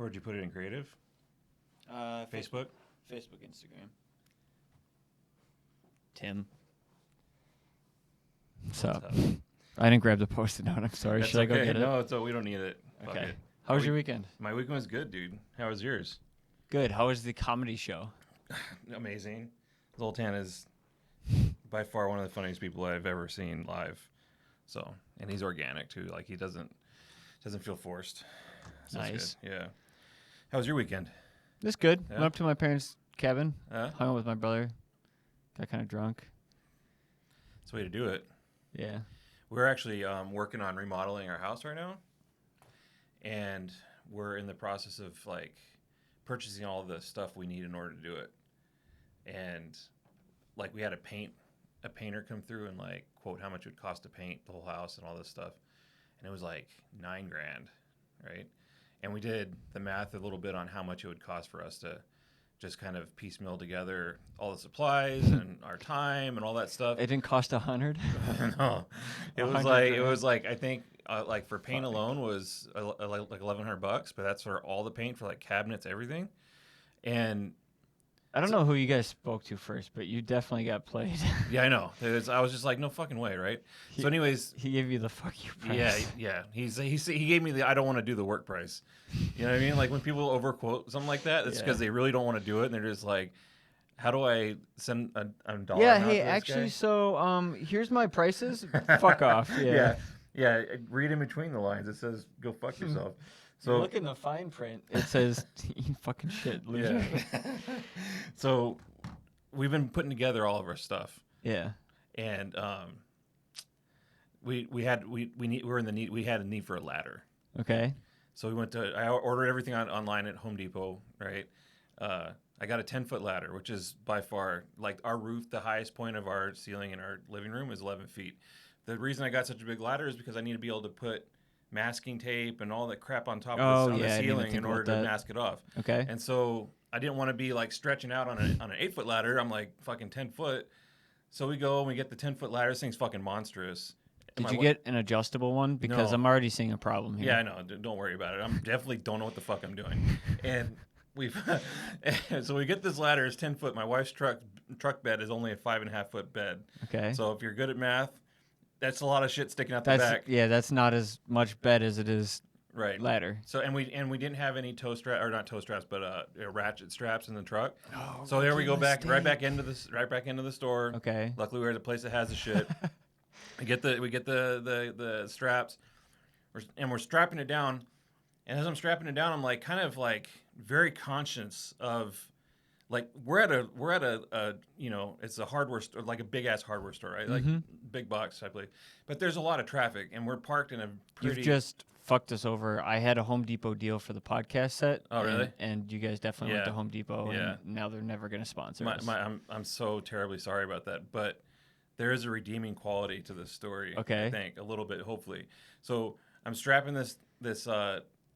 Where'd you put it in creative? Facebook? Facebook, Instagram. Tim. What's up? I didn't grab the Post-it note. I'm sorry. That's Should I go okay. get it? No, we don't need it. Fuck Okay. it. How was your weekend? My weekend was good, dude. How was yours? Good. How was the comedy show? Amazing. Zoltan is by far one of the funniest people I've ever seen live. So, and he's organic too. Like he doesn't feel forced. So Nice. Yeah. How was your weekend? It's good. Yeah? Went up to my parents' cabin. Huh? Hung out with my brother. Got kind of drunk. That's the way to do it. Yeah. We're actually working on remodeling our house right now, and we're in the process of like purchasing all the stuff we need in order to do it. And like we had a painter come through and like quote how much it would cost to paint the whole house and all this stuff, and it was like $9,000, right? And we did the math a little bit on how much it would cost for us to just kind of piecemeal together all the supplies and our time and all that stuff. It didn't cost $100. No, it was like I think like for paint alone was like $1,100, but that's for all the paint for like cabinets, everything. And I don't know who you guys spoke to first, but you definitely got played. yeah, I know. I was just like, no fucking way, right? So, anyways, he gave you the fuck you price. yeah. He gave me the I don't want to do the work price. You know what I mean? Like when people overquote something like that, it's because they really don't want to do it, and they're just like, how do I send a dollar? Yeah, amount hey, to this actually, guy? so here's my prices. Fuck off. Yeah. Read in between the lines. It says, "Go fuck yourself." So look in the fine print. It says, "Eat fucking shit, loser." yeah. So we've been putting together all of our stuff. Yeah. And we had a need for a ladder. Okay. So I ordered everything online at Home Depot, right? I got a 10-foot ladder, which is by far like our roof. The highest point of our ceiling in our living room is 11 feet. The reason I got such a big ladder is because I need to be able to put masking tape and all that crap on top of the ceiling in order to mask it off. Okay. And so I didn't want to be like stretching out on an 8-foot ladder. I'm like fucking 10 foot. So we go and we get the 10-foot ladder. This thing's fucking monstrous. Did you get an adjustable one? Because No. I'm already seeing a problem here. Yeah, I know. Don't worry about it. I'm definitely don't know what the fuck I'm doing. And so we get this ladder. It's 10 foot. My wife's truck bed is only a 5.5-foot bed. Okay. So if you're good at math, that's a lot of shit sticking out the back. Yeah, that's not as much bed as it is ladder. So and we didn't have any not toe straps, but ratchet straps in the truck. Oh, so there we go right back into the store. Okay. Luckily we're at a place that has the shit. we get the straps, and we're strapping it down. And as I'm strapping it down, I'm like kind of like very conscious of like we're at a it's a hardware store, like a big ass hardware store, right? Like big box type place. But there's a lot of traffic, and we're parked in a pretty. You've just fucked us over. I had a Home Depot deal for the podcast set. Oh really? And you guys definitely went to Home Depot. Yeah. And now they're never going to sponsor us. I'm so terribly sorry about that, but there is a redeeming quality to this story. Okay. I think a little bit, hopefully. So I'm strapping this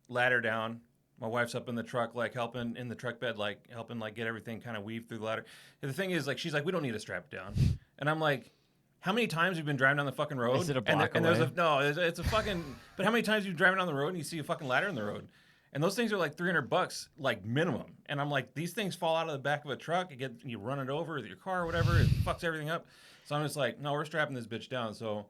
ladder down. My wife's up in the truck, like helping in the truck bed, like helping like get everything kind of weaved through the ladder. And the thing is, like, she's like, we don't need to strap it down. And I'm like, how many times have you been driving down the fucking road? Is it a block and away? It's a fucking. But how many times have you driving down the road and you see a fucking ladder in the road? And those things are like $300, like minimum. And I'm like, these things fall out of the back of a truck. You run it over with your car or whatever. It fucks everything up. So I'm just like, no, we're strapping this bitch down. So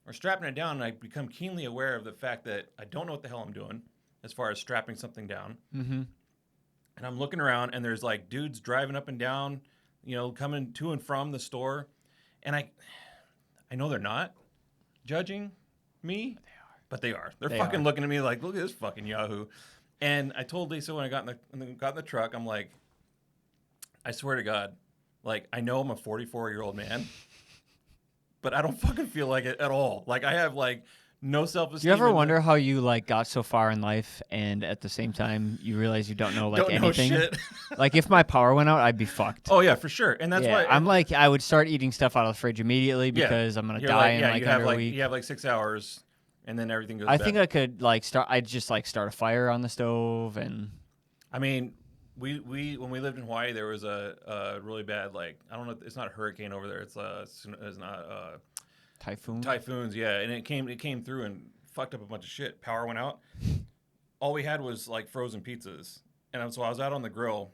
we're strapping it down, and I become keenly aware of the fact that I don't know what the hell I'm doing as far as strapping something down. Mm-hmm. And I'm looking around, and there's like dudes driving up and down, coming to and from the store. And I know they're not judging me, but they are. They're fucking looking at me like, look at this fucking Yahoo. And I told Lisa when I got in the truck, I'm like, I swear to God, like, I know I'm a 44-year-old man, but I don't fucking feel like it at all. Like, I have like no self-esteem. Do you ever wonder how you like got so far in life and at the same time you realize you don't know like anything? Know shit. Like if my power went out, I'd be fucked. Oh yeah, for sure. And that's why I'm like I would start eating stuff out of the fridge immediately because I'm gonna die in like under a week. You have like 6 hours, and then everything goes. I think I could like start. I'd just like start a fire on the stove and. I mean, we when we lived in Hawaii, there was a really bad like I don't know. It's not a hurricane over there. It's not. Typhoon? Typhoons, yeah, and it came through and fucked up a bunch of shit. Power went out. all we had was like frozen pizzas, and so I was out on the grill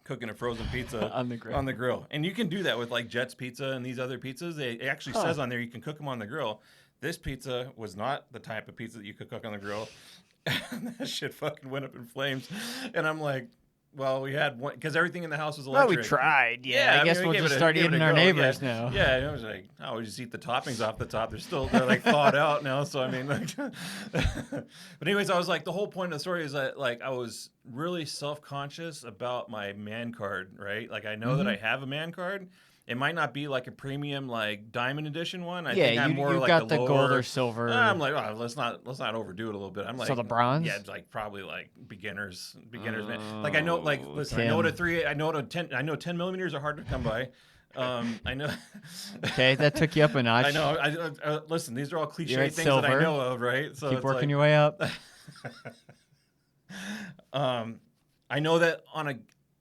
cooking a frozen pizza On the grill. On the grill, and you can do that with like Jet's Pizza and these other pizzas. It actually says on there you can cook them on the grill. This pizza was not the type of pizza that you could cook on the grill. That shit fucking went up in flames, and I'm like, well, we had one because everything in the house was Well, electric. we tried. Yeah, I guess mean, we'll we gave just it a- start gave it eating a our go. neighbors Yeah. now. Yeah, and I was like, oh, we just eat the toppings off the top. They're like thawed out now. So I mean, like, but anyways, I was like, the whole point of the story is that like I was really self-conscious about my man card, right? Like I know that I have a man card. It might not be like a premium like diamond edition one. I think I'm more you like got the the lower, gold or silver. I'm like, oh, let's not overdo it a little bit. I'm like, So the bronze? Yeah, it's like probably like beginners, man. Like I know, like listen, I know Tim. what a 3, I know what a 10, I know 10 millimeters are hard to come by. I know. Okay, that took you up a notch. I know. Listen, these are all cliche You're at things that I silver. know of, right? So Keep it's working like, your way up. I know that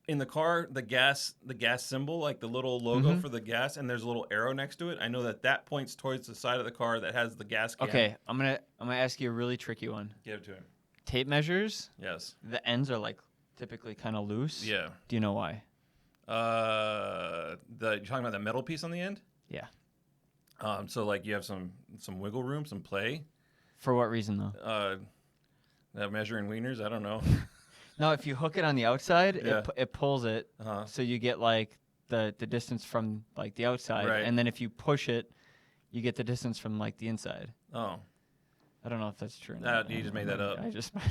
in the car, the gas symbol, like the little logo for the gas, and there's a little arrow next to it. I know that points towards the side of the car that has the gas can. Okay, I'm gonna ask you a really tricky one. Give it to him. Tape measures. Yes. The ends are like typically kind of loose. Yeah. Do you know why? You're talking about the metal piece on the end? Yeah. So like you have some wiggle room, some play. For what reason though? That measuring wieners, I don't know. No, if you hook it on the outside, Yeah. it pulls it, Uh-huh. so you get like the distance from like the outside, Right. and then if you push it, you get the distance from like the inside. Oh, I don't know if that's true. Or not. you just made that up. I just made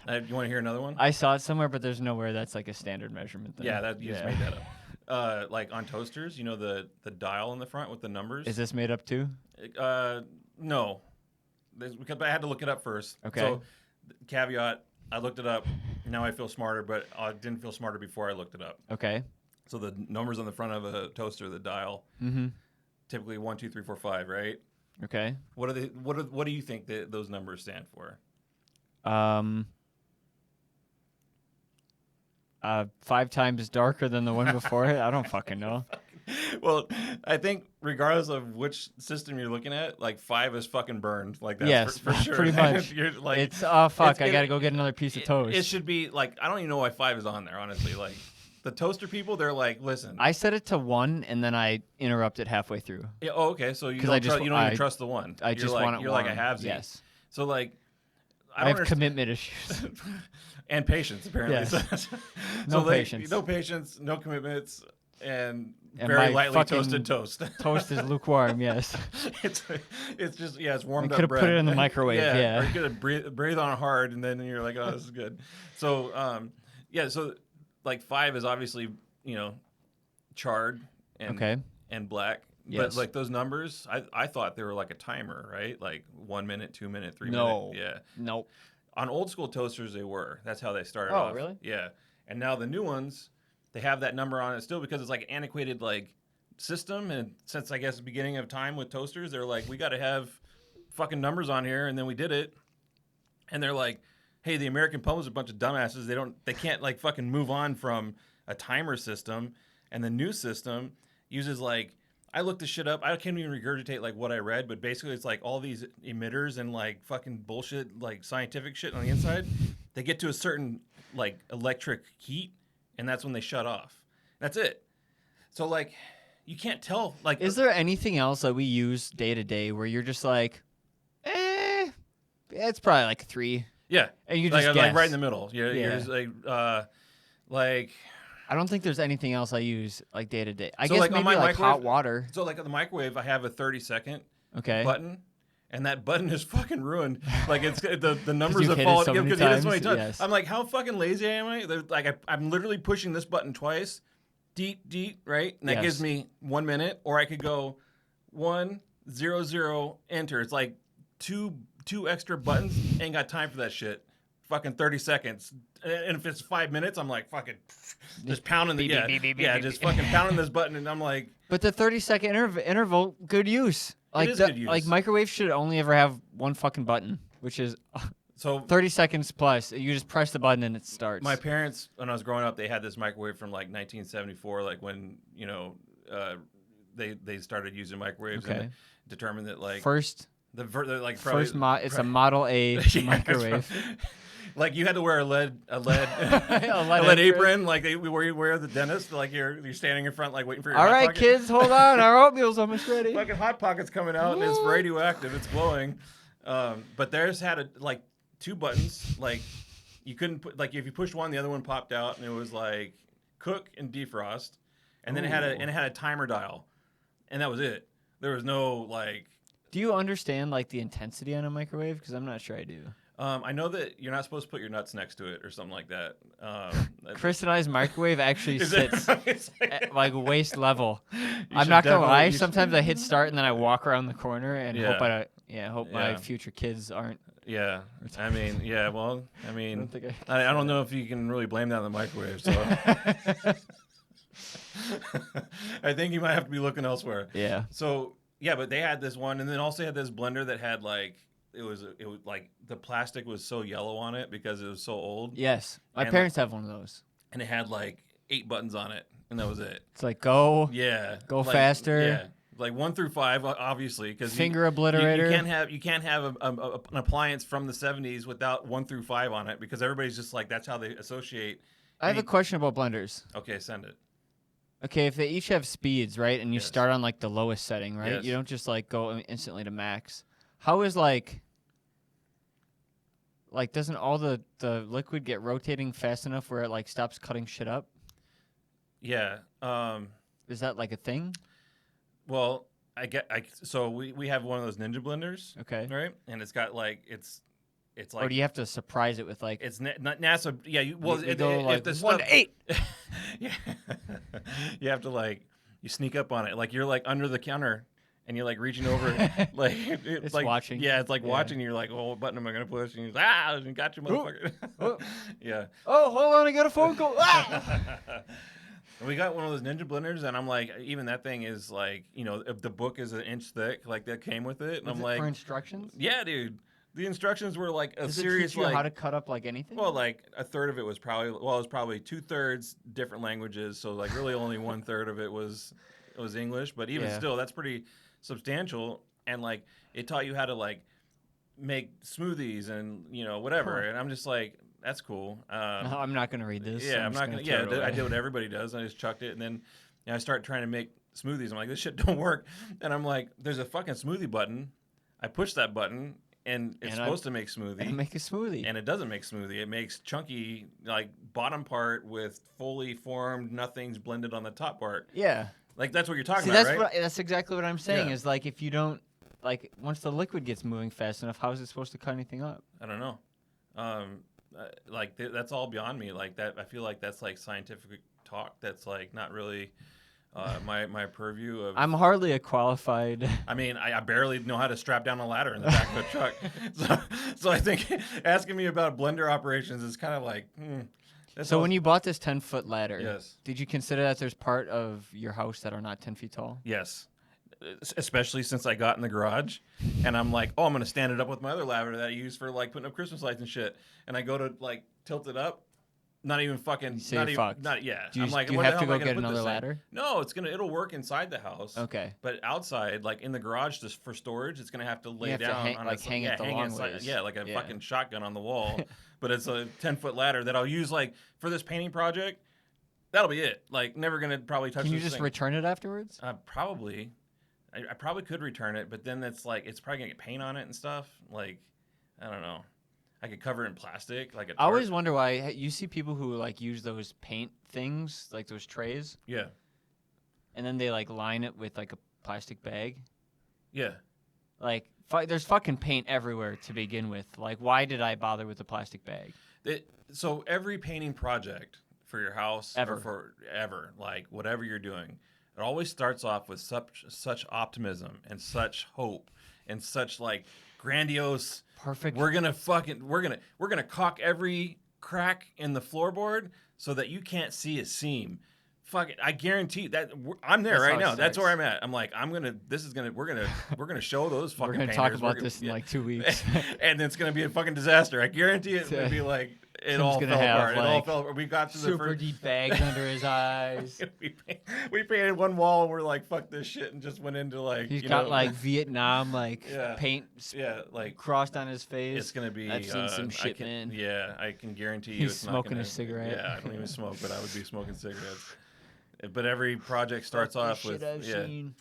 that up. You want to hear another one? I saw it somewhere, but there's nowhere that's like a standard measurement thing. Yeah, you just made that up. Like on toasters, you know the dial in the front with the numbers. Is this made up too? No, because I had to look it up first. Okay. So, caveat: I looked it up. Now I feel smarter, but I didn't feel smarter before I looked it up. Okay. So the numbers on the front of a toaster, the dial, typically 1, 2, 3, 4, 5, right? Okay. What are they? What do you think those numbers stand for? 5 times darker than the one before it. I don't fucking know. Well, I think regardless of which system you're looking at, like 5 is fucking burned. Like that's Yes, for sure. pretty much. You're like, It's fuck. it's- I it- gotta go get another piece of toast. It should be like I don't even know why 5 is on there. Honestly, like the toaster people, they're like, listen. I set it to 1 and then I interrupted halfway through. Yeah, oh, okay. So you 'Cause don't, you don't even trust the one. I just want it You're like a warm. halvesy. Yes. So like, I don't have understand- commitment issues. and patience apparently. Yes. So, No like, patience. no patience, no commitments, and And very my lightly fucking toasted toast. Toast is lukewarm. Yes. it's just it's warmed You up could've bread. put it in the microwave, yeah. Or you could have breathe on it hard, and then you're like, oh, this is good. So so like 5 is obviously charred and Okay. and black. Yes. But like those numbers, I thought they were like a timer, right? Like 1 minute, 2 minute, 3 No. minute. Yeah. Nope. On old school toasters, they were. That's how they started Oh, off. really? Yeah. And now the new ones, they have that number on it still because it's like an antiquated like system. And since I guess the beginning of time with toasters, they're like, we got to have fucking numbers on here, and then we did it. And they're like, hey, the American public's a bunch of dumbasses. They can't like fucking move on from a timer system. And the new system uses like. I looked this shit up. I can't even regurgitate like what I read, but basically it's like all these emitters and like fucking bullshit, like scientific shit on the inside. They get to a certain like electric heat, and that's when they shut off. That's it. So like, you can't tell. Like, Is there anything else that we use day to day where you're just like, it's probably like 3, yeah, and you like, just like guess. right in the middle. You're Yeah. just like. I don't think there's anything else I use like day to day. I So, guess like, on maybe my like microwave- hot water. So like at the microwave, I have a 30-second Okay. button, and that button is fucking ruined. Like it's the numbers you've have hit it fallen so many because you hit it so many times, times. yes. I'm like, how fucking lazy am I? Like I'm literally pushing this button twice, deet, right, and that Yes. gives me 1 minute, or I could go 1 0 0 enter. It's like two extra buttons. Ain't got time for that shit. Fucking 30 seconds, and if it's 5 minutes, I'm like fucking just pounding the just fucking pounding this button, and I'm like. But the 30-second interval, good use. Like is good use. Like microwave should only ever have one fucking button, which is So 30 seconds plus. You just press the button and it starts. my parents, when I was growing up, they had this microwave from like 1974, like when they started using microwaves Okay. and determined that like First like probably, It's a Model A Yeah, microwave. Like you had to wear a lead A lead apron, apron. like where you wear the dentist, like you're standing in front, like waiting for your All Hot right, Pocket. kids, hold on. Our oatmeal's almost ready. Fucking Hot Pocket's coming out and it's radioactive. It's glowing. But theirs had like 2 buttons. Like you couldn't put, like if you pushed one, the other one popped out, and it was like cook and defrost, and then it had a timer dial, and that was it. There was no like. Do you understand like the intensity on a microwave? Because I'm not sure I do. I know that you're not supposed to put your nuts next to it or something like that. Chris and I's microwave actually Is sits it- at like waist level. I'm should not gonna lie. you should- Sometimes I hit start and then I walk around the corner and Yeah. hope my Yeah. future kids aren't. Yeah, I mean, yeah. Well, I I mean, don't think I don't know if you can really blame that on the microwave. So I think you might have to be looking elsewhere. Yeah. So yeah, but they had this one, and then also had this blender that had like it was like the plastic was so yellow on it because it was so old, Yes. My And, parents have one of those. and it had like 8 buttons on it, and that was it. It's like go Yeah, Go like, faster. Yeah, like 1 through 5, obviously, because finger obliterator. You can't have an appliance from the 70s without 1 through 5 on it because everybody's just like that's how they associate. I have a question about blenders. Okay, send it. Okay, if they each have speeds, right, and you Yes. start on like the lowest setting, right? Yes. You don't just like go instantly to max. How is like doesn't all the liquid get rotating fast enough where it like stops cutting shit up? Yeah. Is that like a thing? Well, so we have one of those Ninja blenders, Okay. right? And it's got like it's like Or do you have to surprise it with like it's not NASA. Yeah, you go like the 1 to 8? Yeah, you have to like you sneak up on it, like you're like under the counter and you're like reaching over, like It's like watching. Yeah, it's like Yeah. watching. You're like, oh, what button am I gonna push? And you're like, you got you, motherfucker. Oh. Yeah. Oh, hold on, I got a phone call. Ah! And we got one of those Ninja blenders, and I'm like, even that thing is like, if the book is an inch thick, like that came with it, and Was I'm it like, for instructions? yeah, dude. The instructions were like a Does it serious teach you like. how to cut up like anything? Well, like a third of it was probably it was probably 2/3 different languages, so like really only 1/3 of it was English. But even Yeah. still, that's pretty substantial. And like it taught you how to like make smoothies and whatever. Huh. And I'm just like, that's cool. No, I'm not gonna read this. Yeah, I'm just not gonna. throw Yeah, it away. I did what everybody does. I just chucked it, and then I start trying to make smoothies. I'm like, this shit don't work. And I'm like, there's a fucking smoothie button. I push that button, and it's supposed to make smoothie. And make a smoothie. And it doesn't make smoothie. It makes chunky, like bottom part with fully formed nothings blended on the top part. Yeah. Like that's what you're talking See, about, that's right? that's exactly what I'm saying. Yeah. Is like if you don't once the liquid gets moving fast enough, how is it supposed to cut anything up? I don't know. That's all beyond me. Like that, I feel like that's like scientific talk. That's like not really my purview of. I'm hardly a qualified. I mean, I barely know how to strap down a ladder in the back of a truck. So I think asking me about blender operations is kind of like. So when you bought this 10-foot ladder, Yes. did you consider that there's part of your house that are not 10 feet tall? Yes. Especially since I got in the garage and I'm like, oh, I'm going to stand it up with my other ladder that I use for like putting up Christmas lights and shit. And I go to like tilt it up. Not even fucking. So not you're even. fucked. Not yeah. Do you, I'm like, do you where the have to hell am go I gonna get put another this thing? ladder? No, it'll work inside the house. Okay. But outside, like in the garage, just for storage, it's gonna have to lay have to down hang- on like hang it the long ways. Yeah, like a Yeah. fucking shotgun on the wall. But it's a 10-foot ladder that I'll use like for this painting project. That'll be it. Like never gonna probably touch. Can you this just thing. return it afterwards? Probably. I probably could return it, but then it's like it's probably gonna get paint on it and stuff. Like I don't know. I could cover it in plastic, like a I always tarp. wonder why you see people who like use those paint things, like those trays, Yeah. and then they like line it with like a plastic bag. Yeah. Like there's fucking paint everywhere to begin with. Like why did I bother with the plastic bag? So every painting project for your house Ever. or for ever, like whatever you're doing, it always starts off with such optimism and such hope and such like grandiose. Perfect. We're gonna caulk every crack in the floorboard so that you can't see a seam. Fuck it, I guarantee that I'm there That's right how it now. That's starts. where I'm at. I'm like, we're gonna show those fucking. We're gonna talk painters. about this in like 2 weeks. and it's gonna be a fucking disaster. I guarantee it. It'll be like It Tim's all gonna fell have, apart. It all like, fell apart. We got to the super first. deep bags under his eyes. we painted one wall and we're like, fuck this shit, and just went into like. He's you got know, like Vietnam Yeah. paint yeah, like crossed on his face. it's gonna be. I've seen some I shit, can, man. Yeah, I can guarantee you. He's it's smoking not a cigarette. Yeah, I don't even smoke, but I would be smoking cigarettes. But every project starts Fuck the off with shit I've seen.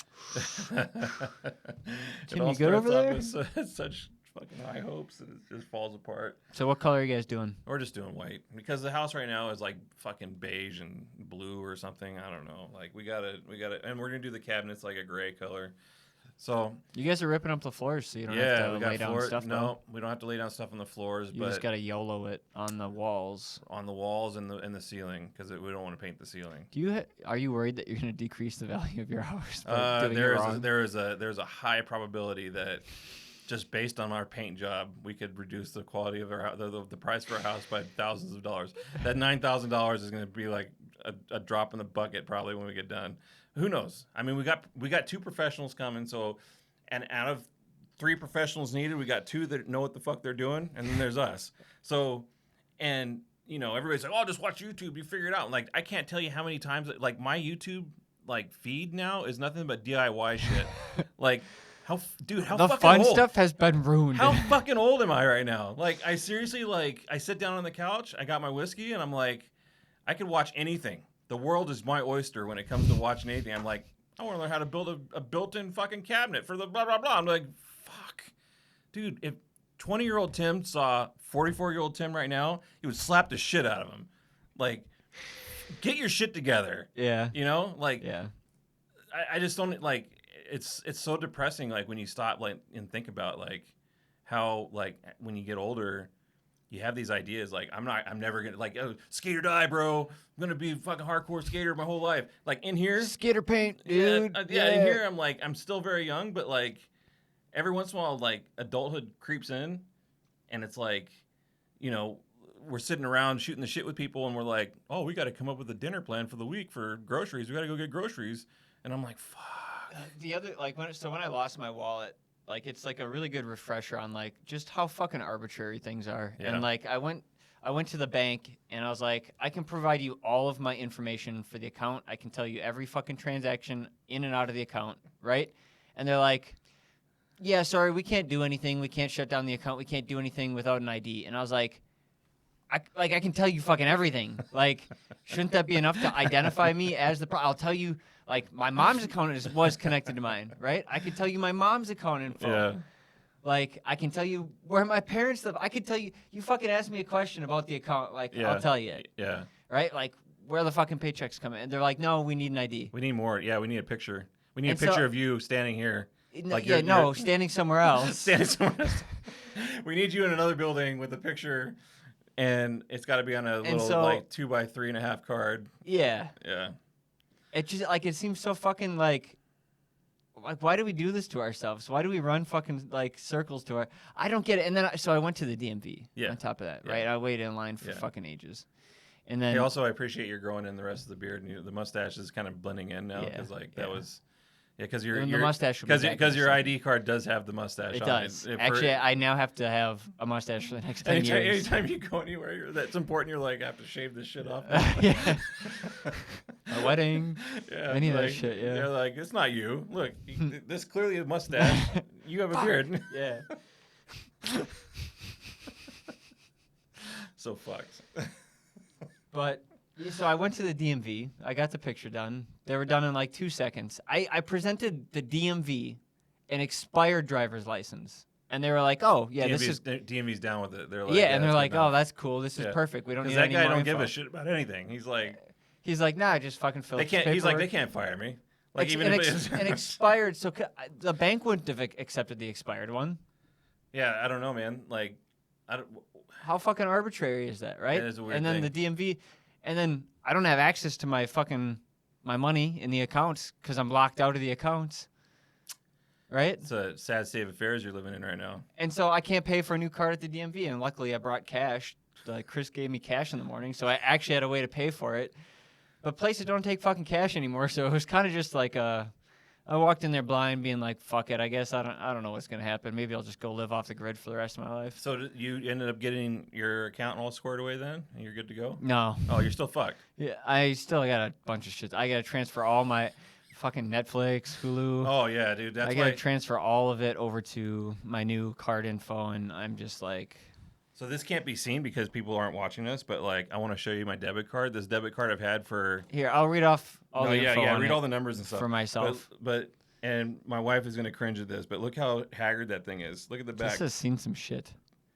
Tim, you good over there? With such fucking high hopes, and it just falls apart. So what color are you guys doing? We're just doing white because the house right now is like fucking beige and blue or something. I don't know. Like we gotta, and we're gonna do the cabinets like a gray color. So You guys are ripping up the floors, so you don't yeah, have we to got lay down floor. stuff. No, though. we don't have to lay down stuff on the floors, You but just gotta YOLO it on the walls. on the walls and the ceiling because we don't want to paint the ceiling. Do you? Are you worried that you're gonna decrease the value of your house? By doing it wrong? There's a high probability that just based on our paint job, we could reduce the quality of our the price for our house by thousands of dollars. That $9,000 is going to be like a drop in the bucket probably when we get done. Who knows? I mean, we got 2 professionals coming, so and out of 3 professionals needed, we got 2 that know what the fuck they're doing, and then there's us. So, and you know, everybody's like, "Oh, just watch YouTube, you figure it out." Like, I can't tell you how many times like my YouTube like feed now is nothing but DIY shit. Like. How the fucking fun old? stuff has been ruined. How fucking old am I right now? Like, I seriously, like, I sit down on the couch, I got my whiskey, and I'm like, I could watch anything. The world is my oyster when it comes to watching anything. I'm like, I want to learn how to build a built-in fucking cabinet for the blah, blah, blah. I'm like, fuck. Dude, if 20-year-old Tim saw 44-year-old Tim right now, he would slap the shit out of him. Like, get your shit together. Yeah. You know? Like, Yeah. I just don't, like... It's so depressing, like when you stop like and think about like how like when you get older, you have these ideas like I'm never gonna like skate or die, bro. I'm gonna be a fucking hardcore skater my whole life. Like in here, Skater paint, dude. yeah. In here, I'm like I'm still very young, but like every once in a while, like adulthood creeps in, and it's like, you know, we're sitting around shooting the shit with people, and we're like, oh, we got to come up with a dinner plan for the week for groceries. We got to go get groceries, and I'm like, fuck. The other when I lost my wallet, like it's like a really good refresher on like just how fucking arbitrary things are. Yeah. And like I went to the bank and I was like, I can provide you all of my information for the account. I can tell you every fucking transaction in and out of the account, right? And they're like, yeah, sorry, we can't do anything. We can't shut down the account. We can't do anything without an ID. And I was like, I can tell you fucking everything. Like, shouldn't that be enough to identify me as the I'll tell you, like, my mom's account was connected to mine, right? I could tell you my mom's account info. Yeah. Like, I can tell you where my parents live. I could tell you, you fucking ask me a question about the account, like, Yeah. I'll tell you. Yeah. Right? Like, where the fucking paychecks come in. And they're like, no, we need an ID. We need more. Yeah, we need a picture. We need And a picture so- of you standing here. Like No, standing somewhere else. Standing somewhere else. We need you in another building with a picture, and it's got to be on a little so- like 2x3.5 card. Yeah. Yeah. It just, like, it seems so fucking, like, why do we do this to ourselves? Why do we run fucking, like, circles to our... I don't get it. And then, so I went to the DMV Yeah. on top of that, Yeah. right? I waited in line for Yeah. fucking ages. And then... Hey, also, I appreciate you're growing in the rest of the beard, and the mustache is kind of blending in now Yeah, because like that yeah. was. Yeah, because your And the mustache will be back in because a your second. ID card does have the mustache. It on does. It. Actually, I now have to have a mustache for the next 10 Anytime, years. anytime you go anywhere that's important, you're like, I have to shave this shit off. Yeah. My wedding. Yeah, Any of that like, shit, yeah. They're like, it's not you. Look, this clearly a mustache. You have a beard. Yeah. So fucked. But so I went to the DMV. I got the picture done. They were done in like 2 seconds. I presented the DMV an expired driver's license, and they were like, "Oh, yeah, this is DMV's down with it. They're like, yeah," and they're that's like, good "Oh, enough." that's cool. This is Yeah. perfect. We don't need Because that any guy more don't give info." a shit about anything. He's like, He's like, "Nah, just fucking fill out this he's like, they paperwork." can't fire me. Like It's even an, if ex- it's an expired, so the bank wouldn't have accepted the expired one. yeah, I don't know, man. Like, I don't. How fucking arbitrary is that, right? That is a weird and then thing. the DMV, and then I don't have access to my money in the accounts because I'm locked out of the accounts, right? It's a sad state of affairs you're living in right now. And so I can't pay for a new card at the DMV. And luckily, I brought cash. Like Chris gave me cash in the morning, so I actually had a way to pay for it. But places don't take fucking cash anymore, so it was kind of just like a I walked in there blind, being like, "Fuck it, I guess I don't know what's gonna happen. Maybe I'll just go live off the grid for the rest of my life." So you ended up getting your account all squared away then, and you're good to go. No, Oh, you're still fucked. yeah, I still got a bunch of shit. I gotta transfer all my fucking Netflix, Hulu. Oh yeah, dude. That's I gotta why. transfer all of it over to my new card info, and I'm just like, So this can't be seen because people aren't watching this, but like I want to show you my debit card. This debit card I've had for. here, I'll read off all No, the yeah, info yeah. on Read it all the numbers and stuff for myself. But and my wife is gonna cringe at this, but look how haggard that thing is. Look at the back. This has seen some shit.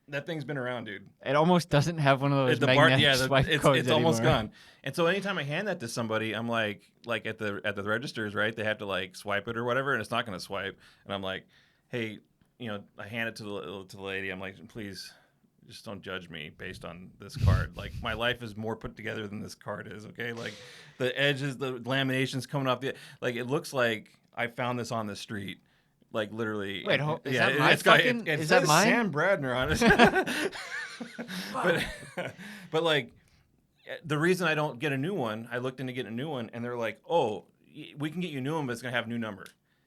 That thing's been around, dude. It almost doesn't have one of those magnetic swipe codes it's almost anymore. gone. And so anytime I hand that to somebody, I'm like at the registers, right? They have to like swipe it or whatever, and it's not going to swipe. And I'm like, hey, I hand it to the lady. I'm like, please, just don't judge me based on this card. Like my life is more put together than this card is. Okay, like the edges, the laminations coming off the like. It looks like I found this on the street. Like literally. Wait, is yeah, that my it's got, fucking? it Is that says mine? Sam Bradner on it. but like the reason I don't get a new one, I looked into getting a new one, and they're like, "Oh, we can get you a new one, but it's gonna have a new number."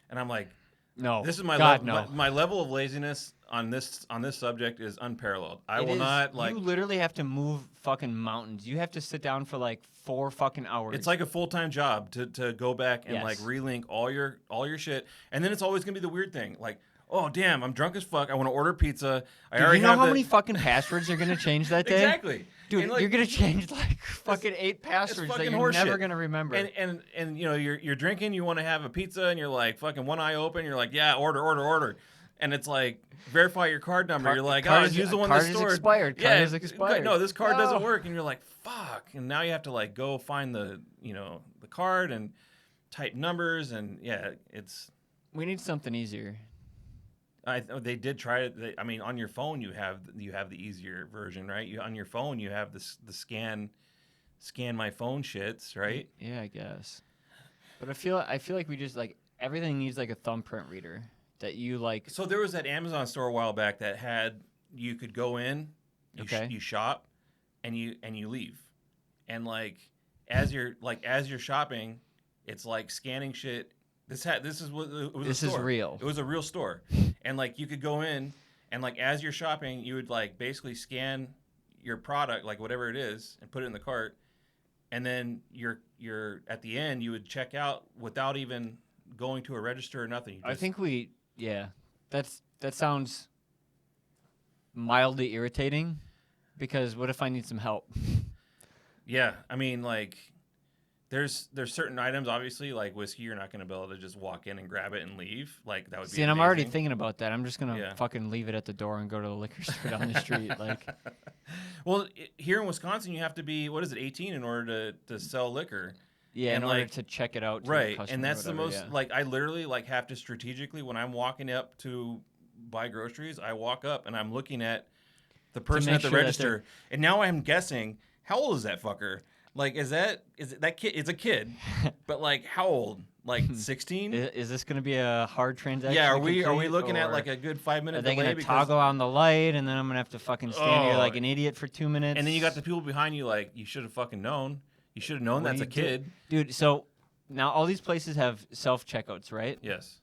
And I'm like, No. "This is my God, level. no. My level of laziness on this subject is unparalleled. I It will is- not like." You literally have to move fucking mountains. You have to sit down for like 4 fucking hours. It's like a full-time job to go back and like Yes. relink all your shit, and then it's always gonna be the weird thing, like, oh damn, I'm drunk as fuck. I want to order pizza. I Dude, already you know have how the- many fucking passwords you're gonna change that day? exactly, Dude, And, like, you're gonna change like fucking 8 passwords that fucking you're never horseshit. gonna remember. And you're drinking, you want to have a pizza, and you're like fucking one eye open. You're like, yeah, order, and it's like verify your card number. You're like, card oh, is- use the one card that's is stored. expired. Card is expired. No, this card doesn't No. work, and you're like, fuck. And now you have to like go find the the card and type numbers, and yeah, it's. We need something easier. They did try it. I mean, on your phone you have the easier version, right? On your phone you have the scan my phone shits, right? Yeah, I guess. But I feel like we just like everything needs like a thumbprint reader that you like. So there was that Amazon store a while back that had you could go in, Okay. you shop, and you leave, and like as you're shopping, it's like scanning shit. This is what it was. This a is store. real. It was a real store, and like you could go in, and like as you're shopping, you would like basically scan your product, like whatever it is, and put it in the cart, and then you're at the end you would check out without even going to a register or nothing. You I just- think that sounds mildly irritating because what if I need some help? Yeah, I mean, like, there's certain items, obviously, like whiskey, you're not going to be able to just walk in and grab it and leave. Like, that would be See, and I'm already amazing. thinking about that. I'm just gonna Yeah. fucking leave it at the door and go to the liquor store down the street. Like, Well, here in Wisconsin, you have to be, 18 in order to sell liquor. yeah, And, in order like- to check it out. To the Right, customer and or that's the whatever, most, yeah. like, I literally, like, have to strategically, when I'm walking up to buy groceries, I walk up and I'm looking at the person make at the sure that register, and now I'm guessing, how old is that fucker? Like, is that kid? It's a kid, but like, how old? Like 16? Is this gonna be a hard transaction? Yeah, to are we complete, looking at or like a good 5 Are minute they delay? gonna toggle on the light, and then I'm gonna have to fucking stand here Oh. like an idiot for 2 minutes? And then you got the people behind you, like, you should have fucking known. You should have known What do that's a you do? kid. Dude. So now all these places have self checkouts, right? Yes.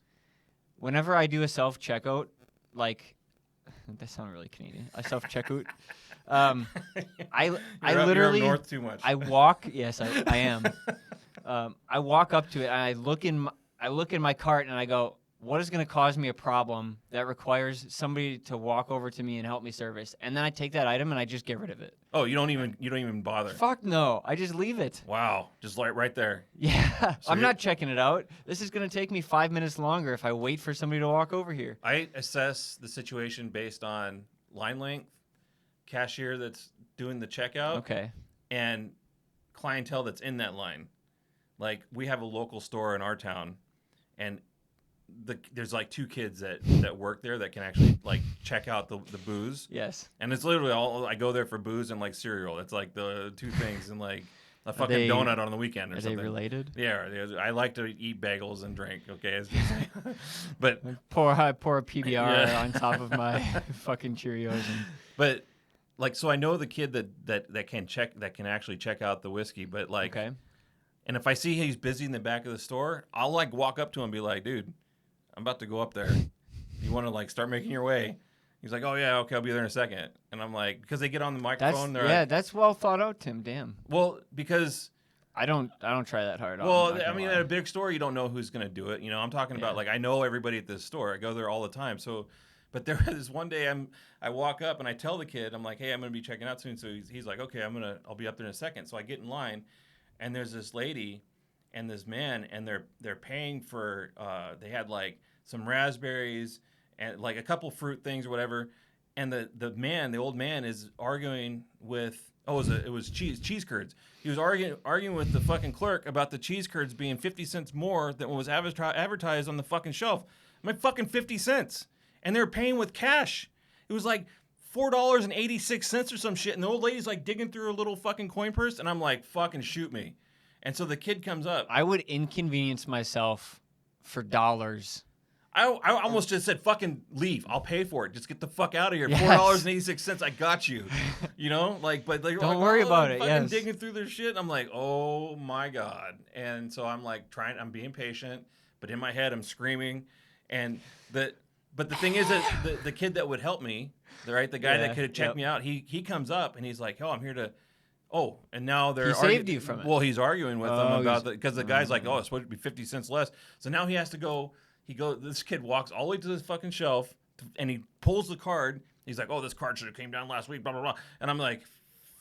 Whenever I do a self checkout, like that sounds really Canadian. A self checkout. I You're literally up north too much. I walk. Yes, I am. I walk up to it and I look in my cart and I go, what is going to cause me a problem that requires somebody to walk over to me and help me service? And then I take that item and I just get rid of it. Oh, you don't even bother. Fuck no, I just leave it. Wow, just like right there. Yeah, So I'm you're- not checking it out. This is going to take me 5 minutes longer if I wait for somebody to walk over here. I assess the situation based on line length, cashier that's doing the checkout, Okay. and clientele that's in that line. Like, we have a local store in our town, and there's like 2 kids that work there that can actually like check out the booze, Yes. and it's literally all I go there for booze and like cereal. It's like the 2 things, and like a fucking they- donut on the weekend or Are something. they related? Yeah, I like to eat bagels and drink. Okay, but I pour a PBR Yeah. on top of my fucking Cheerios. And, but like, so I know the kid that can actually check out the whiskey, but like okay. And if I see he's busy in the back of the store, I'll like walk up to him and be like, dude, I'm about to go up there. You want to like start making your way? He's like, oh yeah, okay, I'll be there in a second. And I'm like, because they get on the microphone, they're like, that's well thought out, Tim. Damn. well, because I don't try that hard. well, I mean, at a big store, you don't know who's gonna do it. You know, I'm talking about Yeah. like I know everybody at this store. I go there all the time. So, but there was one day I walk up and I tell the kid, I'm like, hey, I'm gonna be checking out soon. So he's like, okay, I'll be up there in a second. So I get in line, and there's this lady and this man, and they're paying for they had like some raspberries and like a couple fruit things or whatever. And the old man is arguing with it was cheese curds. He was arguing with the fucking clerk about the cheese curds being 50 cents more than what was advertised on the fucking shelf. My fucking 50 cents. And they were paying with cash. It was like $4.86 or some shit. And the old lady's like digging through her little fucking coin purse. And I'm like, fucking shoot me. And so the kid comes up. I would inconvenience myself for dollars. I almost just said, fucking leave. I'll pay for it. Just get the fuck out of here. Yes. $4.86. I got you. You know? Like, but they're Don't like, worry about it, fucking yes. digging through their shit. I'm like, oh my God. And so I'm like I'm being patient, but in my head I'm screaming. But the thing is that the kid that would help me, right? The guy that could have checked me out, he comes up and he's like, oh, I'm here to. Oh, and now they're He saved you from it. Well, he's arguing with them about because the guy's like, oh, it's supposed to be 50 cents less. So now he has to go. This kid walks all the way to this fucking shelf and he pulls the card. He's like, oh, this card should have came down last week, blah, blah, blah. And I'm like,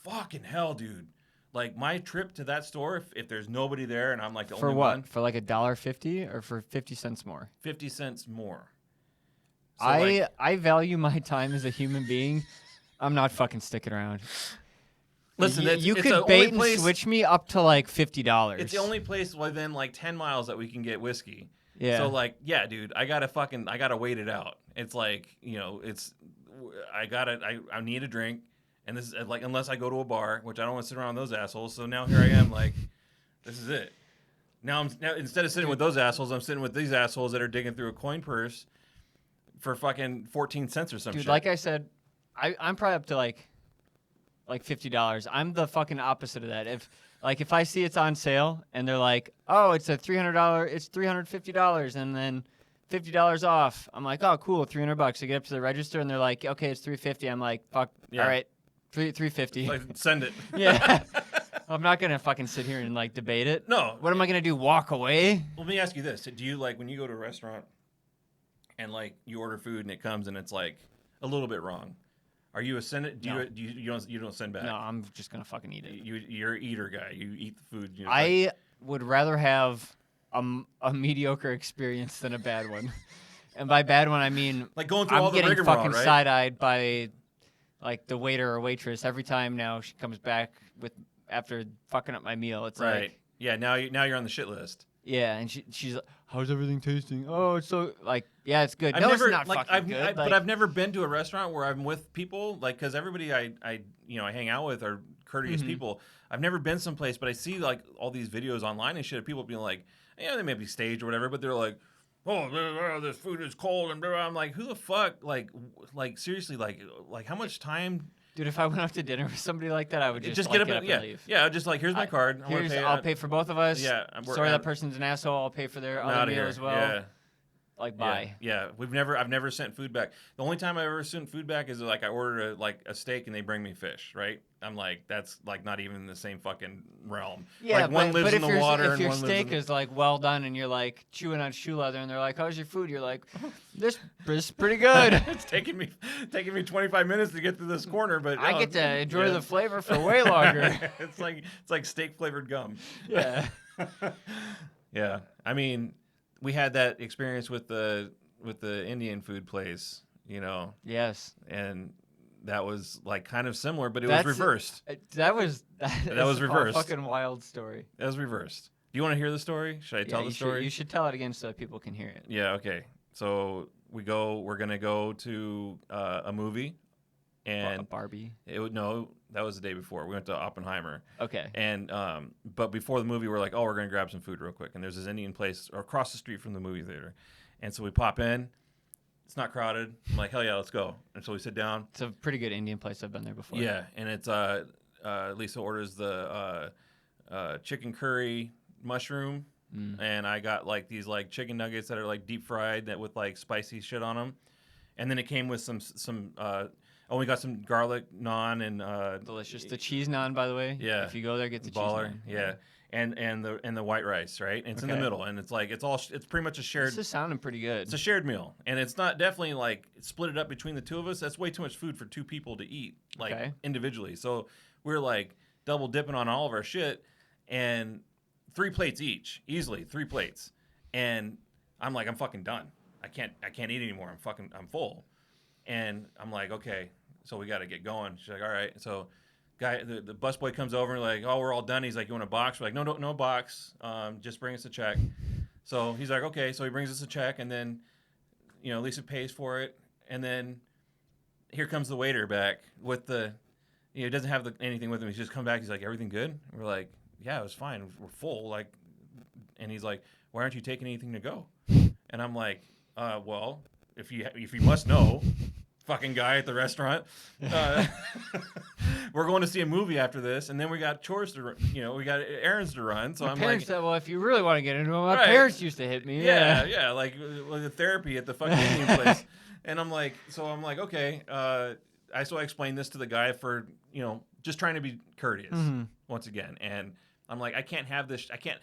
fucking hell, dude. Like my trip to that store, if there's nobody there and I'm like the For only what? one. For like $1.50 or for 50 cents more? 50 cents more. So I value my time as a human being. I'm not fucking sticking around. listen, you it's could the bait only place, and switch me up to like $50. It's the only place within like 10 miles that we can get whiskey. Yeah. So like, yeah, dude, I gotta wait it out. It's like, I need a drink, and this is like unless I go to a bar, which I don't want to sit around with those assholes. So now here I am, like, this is it. Now instead of sitting with those assholes, I'm sitting with these assholes that are digging through a coin purse for fucking 14 cents or some Dude, shit. like I said, I'm probably up to like $50. I'm the fucking opposite of that. If I see it's on sale and they're like, oh, it's $350 and then $50 off. I'm like, oh, cool, $300. I get up to the register and they're like, okay, it's $350. I'm like, fuck, Yeah. all right, $350. Like, send it. Yeah. I'm not gonna fucking sit here and like debate it. No. What am I gonna do? Walk away? Let me ask you this: do you like when you go to a restaurant and like you order food and it comes and it's like a little bit wrong? Are you a send it? No. You don't send back? No, I'm just gonna fucking eat it. You're an eater guy. You eat the food. I would rather have a mediocre experience than a bad one. And by bad one, I mean like going through all I'm the getting rigmarole, fucking right? side-eyed by like the waiter or waitress every time now she comes back after fucking up my meal. It's Right. like, Yeah. Now you're on the shit list. yeah, and she's like, how's everything tasting? Oh, it's so like, yeah, it's good. I've No, never it's not like fucking good. but I've never been to a restaurant where I'm with people like because everybody I hang out with are courteous Mhm. people. I've never been someplace, but I see like all these videos online and shit of people being like, yeah, they may be staged or whatever, but they're like, oh, blah, blah, this food is cold and blah, blah. I'm like, who the fuck? Like seriously, like how much time? Dude, if I went out to dinner with somebody like that, I would just get like, up get up yeah, and leave. yeah, just like here's my card. I'll pay for both of us. Yeah, Sorry, that person's an asshole. I'll pay for their I'm other outta meal here. as well. Yeah. Like, bye. Yeah, I've never sent food back. The only time I've ever sent food back is like I ordered a steak and they bring me fish, right? I'm like, that's like not even in the same fucking realm. Yeah, like one lives but in the water if and your one lives steak in is like well done and you're like chewing on shoe leather and they're like, how's your food? You're like, this is pretty good. It's taking me 25 minutes to get to this corner, but I get to enjoy yeah. the flavor for way longer. it's like steak flavored gum. Yeah. Yeah. I mean, we had that experience with the Indian food place, Yes. and that was like kind of similar, but it That's- was reversed. That was was a reversed. fucking wild story. That was reversed. Do you want to hear the story? Should I tell the story? You should tell it again so that people can hear it. Yeah. Okay. So we're gonna go to a movie, and Barbie. that was the day before. We went to Oppenheimer, Okay. and but before the movie, we're like, oh, we're gonna grab some food real quick, and there's this Indian place across the street from the movie theater, and so we pop in. It's not crowded. I'm like, hell yeah, let's go. And so we sit down. It's a pretty good Indian place. I've been there before. Yeah, and it's Lisa orders the chicken curry, mushroom, and I got like these like chicken nuggets that are like deep fried that with like spicy shit on them, and then it came with some. Oh, we got some garlic naan and Delicious. The cheese naan, by the way. Yeah. If you go there, get the baller, cheese naan. yeah, and the white rice, right? And it's in the Okay. middle, and it's like it's pretty much a shared. This is sounding pretty good. It's a shared meal, and it's not definitely like split it up between the two of us. That's way too much food for two people to eat, like Okay. individually. So we're like double dipping on all of our shit, and 3 plates each, easily 3 plates. And I'm like, I'm fucking done. I can't eat anymore. I'm full. And I'm like, okay, so we got to get going. She's like, all right. So the busboy comes over and like, oh, we're all done. He's like, you want a box? We're like, no box. Just bring us a check. So he's like, okay. So he brings us a check, and then, Lisa pays for it. And then here comes the waiter back with he doesn't have anything with him. He's just come back. He's like, everything good? And we're like, yeah, it was fine. We're full. Like, and he's like, why aren't you taking anything to go? And I'm like, well, if you must know, fucking guy at the restaurant, we're going to see a movie after this, and then we got chores to, we got errands to run. So My I'm parents like, said, well, if you really want to get into it, my Right. parents used to hit me. yeah, like the therapy at the fucking Indian place. And I'm like, okay. So I explained this to the guy for, just trying to be courteous once again. And I'm like, I can't have this. I can't.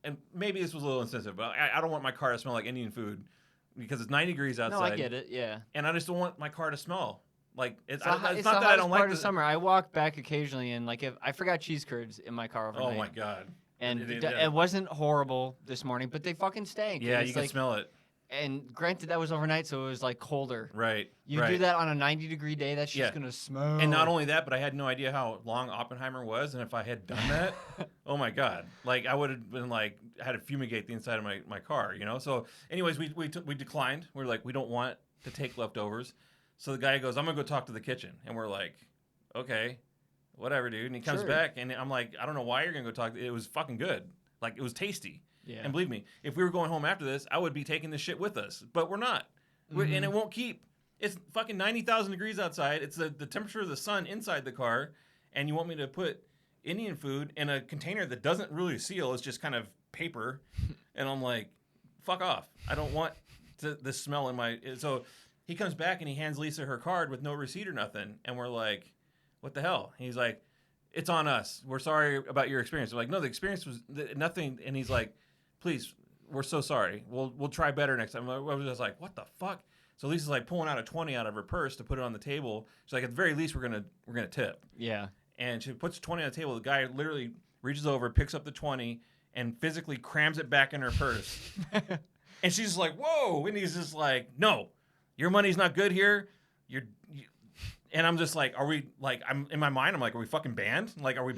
And maybe this was a little insensitive, but I don't want my car to smell like Indian food because it's 90 degrees outside. No, I get it. Yeah. And I just don't want my car to smell like it's It's not the that I hottest don't part like of summer. I walk back occasionally, and like if I forgot cheese curds in my car overnight. Oh my god. And It- it wasn't horrible this morning, but they fucking stank. Yeah, And you it's can like, smell it. And granted, that was overnight, so it was like colder. Right. You right. do that on a 90-degree day, that shit's Yeah. gonna smell. And not only that, but I had no idea how long Oppenheimer was, and if I had done that, oh my god, like I would have been like had to fumigate the inside of my car, So, anyways, we declined. We're like, we don't want to take leftovers. So the guy goes, I'm gonna go talk to the kitchen, and we're like, okay, whatever, dude. And he comes Sure. back, and I'm like, I don't know why you're gonna go talk. It was fucking good. Like it was tasty. Yeah. And believe me, if we were going home after this, I would be taking this shit with us. But we're not. And it won't keep. It's fucking 90,000 degrees outside. It's the temperature of the sun inside the car. And you want me to put Indian food in a container that doesn't really seal. It's just kind of paper. And I'm like, fuck off. I don't want the smell in my... So he comes back and he hands Lisa her card with no receipt or nothing. And we're like, what the hell? And he's like, it's on us. We're sorry about your experience. We're like, no, the experience was nothing. And he's like, please, we're so sorry. We'll try better next time. I was just like, what the fuck? So Lisa's like pulling out a 20 out of her purse to put it on the table. She's like, at the very least, we're gonna tip. Yeah. And she puts 20 on the table. The guy literally reaches over, picks up the 20, and physically crams it back in her purse. And she's like, whoa! And he's just like, no, your money's not good here. And I'm just like, are we like? I'm in my mind. I'm like, are we fucking banned? Like, are we?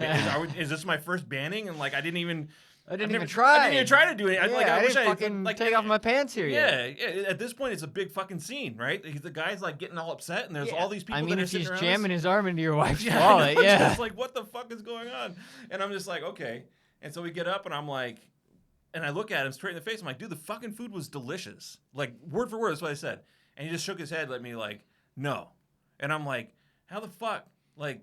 Is this my first banning? And like, I didn't even try. I didn't even try to do it. Yeah, I wish didn't I fucking like take off my pants here yet. Yeah. At this point, it's a big fucking scene, right? The guy's like getting all upset, and there's Yeah. all these people. I mean, that are if sitting he's around jamming us. his arm into your wife's Yeah, wallet, I know, yeah. It's like, what the fuck is going on? And I'm just like, okay. And so we get up, and I'm like, and I look at him straight in the face. I'm like, dude, the fucking food was delicious. Like, word for word, that's what I said. And he just shook his head at me like, no. And I'm like, how the fuck? Like,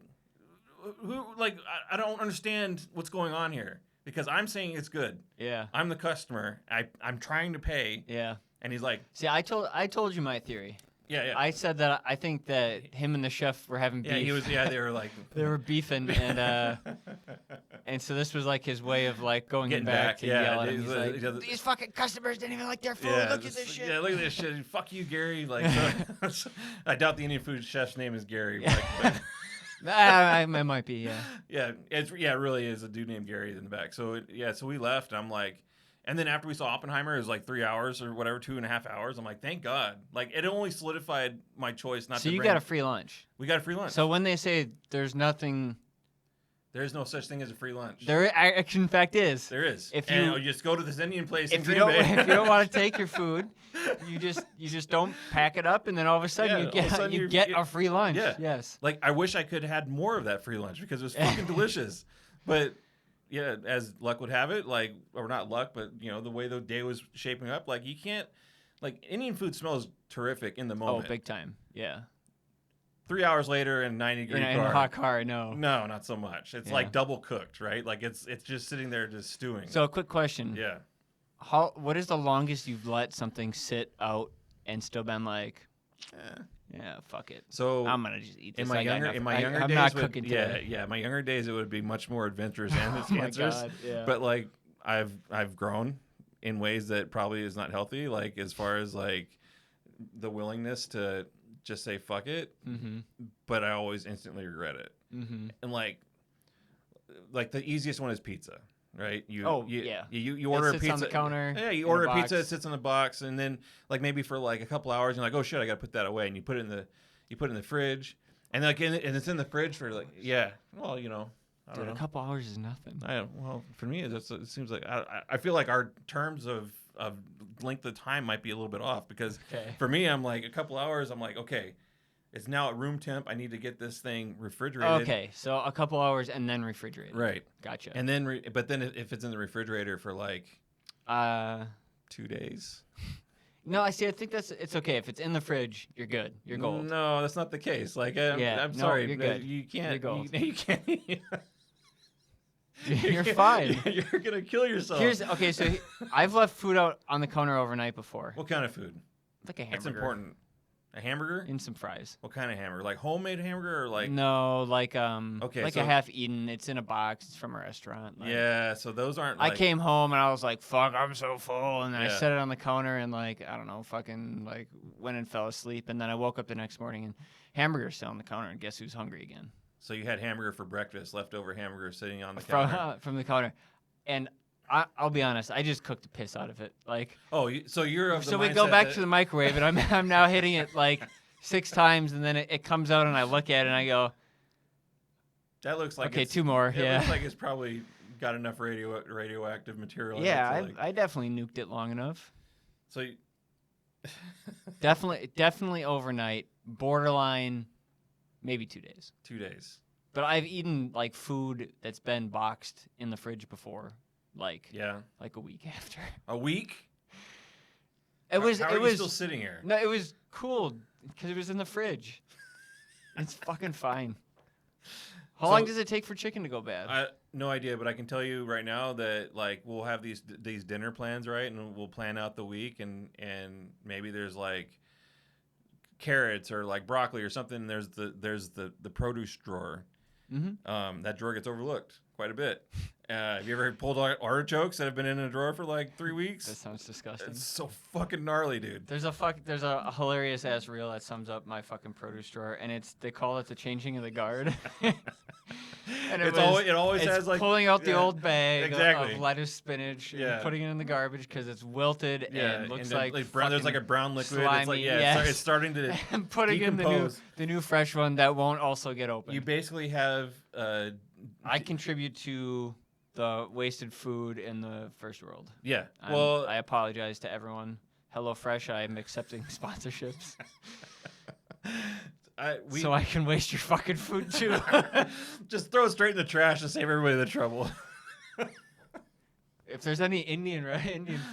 who? Like, I don't understand what's going on here. Because I'm saying it's good. Yeah. I'm the customer. I'm trying to pay. Yeah. And he's like, See, I told you my theory. yeah. I said that I think that him and the chef were having beef. Yeah, he was. Yeah, they were like, They were beefing, and so this was like his way of like going Getting back back, to yeah, yell at him. he's He's like- like, these fucking customers didn't even like their food. yeah, Look at this shit. Yeah, look at this shit. Fuck you, Gary. Like, so, I doubt the Indian food chef's name is Gary. Yeah. It might be, yeah. It really is a dude named Gary in the back. So so we left. I'm like, and then after we saw Oppenheimer, it was like 3 hours or whatever, 2.5 hours. I'm like, thank God. Like, it only solidified my choice not So to. you bring, got a free lunch. We got a free lunch. So when they say there's nothing, there is no such thing as a free lunch. there in fact is. There is. If And you- just go to this Indian place in If you Green don't, Bay. if you don't want to take your food, you just don't pack it up, and then all of a sudden Yeah, all of a sudden you you get get- a free lunch. Yeah. Yes. Like, I wish I could have had more of that free lunch because it was fucking delicious. But yeah, as luck would have it, like, or not luck, but the way the day was shaping up, like, you can't, like, Indian food smells terrific in the Oh, moment. big time. Yeah. 3 hours later in a 90-degree In a hot car, no. No, not so much. It's Yeah. like double cooked, right? Like it's just sitting there just stewing. So a quick question. Yeah. What is the longest you've let something sit out and still been like, yeah, fuck it. So I'm gonna just eat this. in my younger I'm days, not cooking today. yeah, my younger days it would be much more adventurous and Oh my answers. God, yeah. But like I've grown in ways that probably is not healthy. Like as far as like the willingness to just say fuck it, Mm-hmm. but I always instantly regret it. Mm-hmm. And like the easiest one is pizza, right? You yeah. you order a sits pizza on the counter. Yeah, you in order a a pizza, it box. sits in a box, and then like maybe for like a couple hours, you're like, oh shit, I got to put that away, and you put it in the fridge, and like and it's in the fridge for like well I don't Dude, know. a couple hours is nothing. Well, for me, it seems like I feel like our terms of length of time might be a little bit off because Okay. for me, I'm like a couple hours. I'm like, okay, it's now at room temp. I need to get this thing refrigerated. Okay, so a couple hours and then refrigerated. Right. Gotcha. And then, but then if it's in the refrigerator for like 2 days. No, I think it's okay if it's in the fridge. You're good. You're gold. No, that's not the case. Like, Yeah, I'm no, sorry, you're good. You can't. You're gold. You can't. You're fine. You're gonna kill yourself. Okay. So I've left food out on the counter overnight before, What kind of food? like a hamburger. That's important. A hamburger? And some fries. What kind of hamburger? Like homemade hamburger or like? No, like Okay, like so- a half-eaten. It's in a box. It's from a restaurant. Like, Yeah. So those aren't. I Like, came home and I was like, "Fuck, I'm so full," and then I Yeah. set it on the counter and like I don't know, fucking like went and fell asleep, and then I woke up the next morning and hamburger's still on the counter, and guess who's hungry again? So you had hamburger for breakfast, leftover hamburger sitting on the counter. From the counter, and I'll be honest, I just cooked the piss out of it. Like, Oh, so you're of the so we go mindset back that- to the microwave, and I'm now hitting it like 6 times, and then it comes out, and I look at it, and I go, That looks like okay, it's- 2 more, It yeah. looks like it's probably got enough radioactive material. in it Yeah, to, like- I definitely nuked it long enough. So Definitely overnight, borderline, maybe 2 days. 2 days. But I've eaten like food that's been boxed in the fridge before, like Yeah. like a week after. A week? It was How it are was you still sitting here? no, it was cool because it was in the fridge. It's fucking fine. How So- long does it take for chicken to go bad? No idea, but I can tell you right now that like we'll have these dinner plans, right? And we'll plan out the week, and maybe there's like carrots or like broccoli or something. There's the produce drawer. Mm-hmm. That drawer gets overlooked quite a bit. Have you ever pulled artichokes that have been in a drawer for like 3 weeks? That sounds disgusting. It's so fucking gnarly, dude. There's a hilarious ass reel that sums up my fucking produce drawer, and they call it the changing of the guard. And It always it's has like pulling out the yeah, old bag exactly. of lettuce, spinach, Yeah. and putting it in the garbage because it's wilted yeah, and looks then, like brown, there's like a fucking brown liquid. slimy, It's like yes. it's starting to. and putting in decompose. the new fresh one that won't also get open. You basically have I contribute to the wasted food in the first world. yeah. I apologize to everyone. HelloFresh, I'm accepting sponsorships, so I can waste your fucking food too. just throw it straight in the trash to save everybody the trouble. If there's any Indian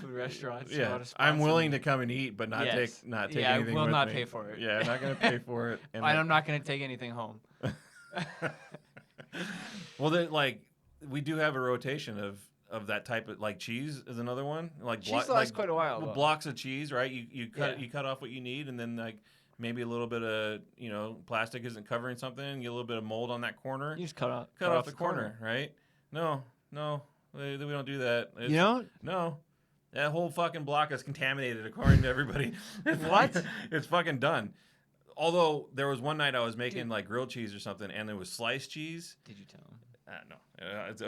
food restaurants, you Yeah, wanna sponsor I'm willing me. to come and eat, but not Yes. take Yeah, I anything. will with not me. pay for it. Yeah, I'm not gonna pay for it. And I'm not going to take anything home. Well, we do have a rotation of that type of like cheese is another one. Like Cheese lasts quite a while, though. blocks of cheese, right? You cut Yeah. you cut off what you need, and then like maybe a little bit of plastic isn't covering something. Get a little bit of mold on that corner. You just cut off the corner, right? No, we don't do that. It's, You know? No. That whole fucking block is contaminated, according to everybody. What? It's fucking done. Although there was one night I was making like grilled cheese or something, and it was sliced cheese. Did you tell him? No,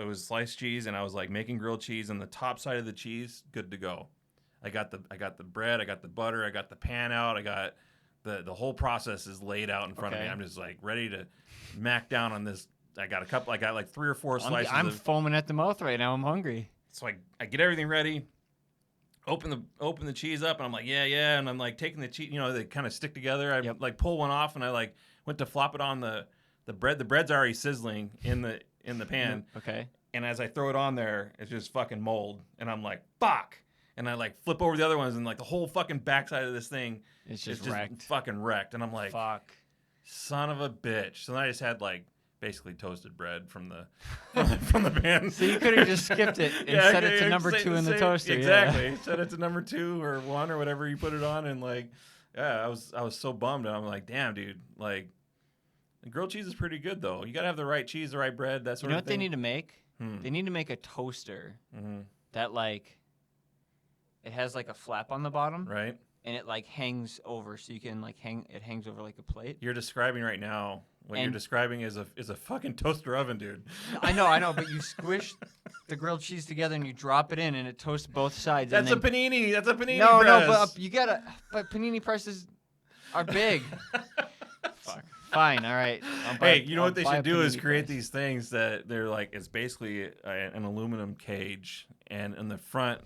it was sliced cheese, and I was like making grilled cheese, and the top side of the cheese, good to go. I got the bread, I got the butter, I got the pan out, I got the whole process is laid out in front of me. Okay. I'm just like ready to mac down on this. I got like 3 or 4 slices. I'm of, foaming at the mouth right now. I'm hungry. so I get everything ready. Open the cheese up, and I'm like, yeah, and I'm like taking the cheese, they kind of stick together. I like pull one off, and I like went to flop it on the bread. The bread's already sizzling in the pan, Okay. and as I throw it on there, it's just fucking mold, and I'm like, fuck, and I like flip over the other ones, and like the whole fucking backside of this thing It's is just wrecked. fucking wrecked, and I'm like, Fuck. Son of a bitch. So then I just had like basically toasted bread from the from the pan. So you could have just skipped it and set it to number 2 in the toaster. Exactly. Yeah. Set it to number 2 or 1 or whatever you put it on, and like, yeah, I was so bummed. And I'm like, damn, dude, like, the grilled cheese is pretty good though. You gotta have the right cheese, the right bread, that You sort know of what thing. they need to make? Hmm. They need to make a toaster Mm-hmm. that like it has like a flap on the bottom Right. and it like hangs over, so you can like hangs over like a plate. You're describing right now. What you're And- describing is a fucking toaster oven, dude. I know, but you squish the grilled cheese together and you drop it in and it toasts both sides. That's and a panini. That's a panini No, press. but you gotta. But panini presses are big. Fuck. Fine, all right. Hey, you know I'll what they buy a should do is panini create press. these things that they're like, it's basically an aluminum cage, and in the front